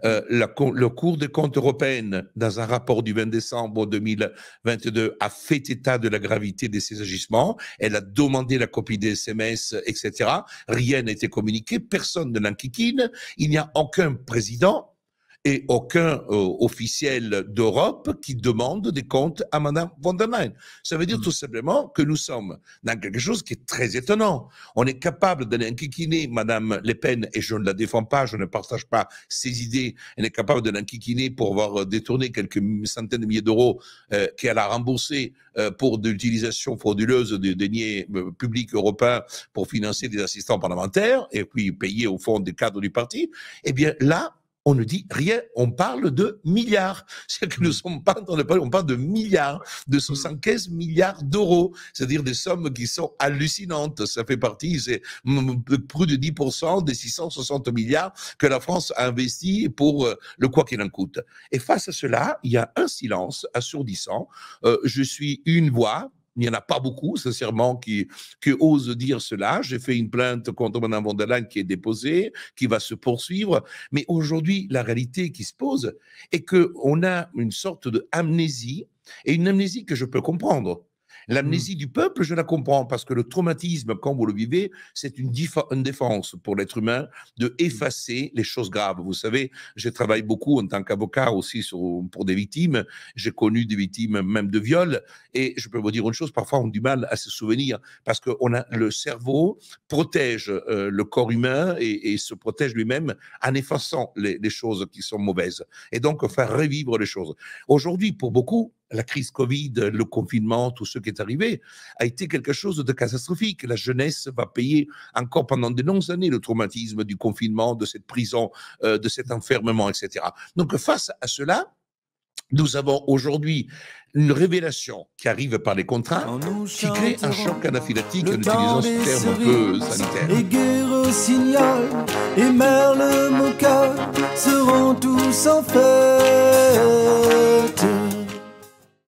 Le Cour des comptes européenne, dans un rapport du 20 décembre 2022, a fait état de la gravité de ces agissements. Elle a demandé la copie des SMS, etc. Rien n'a été communiqué, personne ne l'enquiquine. Il n'y a aucun président et aucun officiel d'Europe qui demande des comptes à Mme von der Leyen. Ça veut dire tout simplement que nous sommes dans quelque chose qui est très étonnant. On est capable d'aller enquiquiner Mme Le Pen, et je ne la défends pas, je ne partage pas ses idées, elle est capable de l'enquiquiner pour avoir détourné quelques centaines de milliers d'euros qu'elle a remboursés pour de l'utilisation frauduleuse des deniers publics européens pour financer des assistants parlementaires, et puis payer au fond des cadres du parti. Eh bien là, on ne dit rien, on parle de milliards. C'est-à-dire que nous sommes pas en train de parler, on parle de milliards, de 75 milliards d'euros. C'est-à-dire des sommes qui sont hallucinantes. Ça fait partie, c'est plus de 10% des 660 milliards que la France a investi pour le quoi qu'il en coûte. Et face à cela, il y a un silence assourdissant. Je suis une voix. Il n'y en a pas beaucoup, sincèrement, qui osent dire cela. J'ai fait une plainte contre Mme von der Leyen qui est déposée, qui va se poursuivre. Mais aujourd'hui, la réalité qui se pose est qu'on a une sorte d'amnésie, et une amnésie que je peux comprendre. L'amnésie du peuple, je la comprends, parce que le traumatisme, quand vous le vivez, c'est une défense pour l'être humain de effacer les choses graves. Vous savez, je travaille beaucoup en tant qu'avocat aussi pour des victimes. J'ai connu des victimes même de viol. Et je peux vous dire une chose, parfois on a du mal à se souvenir, parce que le cerveau protège le corps humain et se protège lui-même en effaçant les choses qui sont mauvaises. Et donc, faire revivre les choses. Aujourd'hui, pour beaucoup, la crise Covid, le confinement, tout ce qui est arrivé, a été quelque chose de catastrophique. La jeunesse va payer encore pendant de longues années le traumatisme du confinement, de cette prison, de cet enfermement, etc. Donc, face à cela, nous avons aujourd'hui une révélation qui arrive par les contrats, qui crée un choc anaphylactique en utilisant ce terme un peu sanitaire. Et Guerre Signal et Merle Moka seront tous en fête.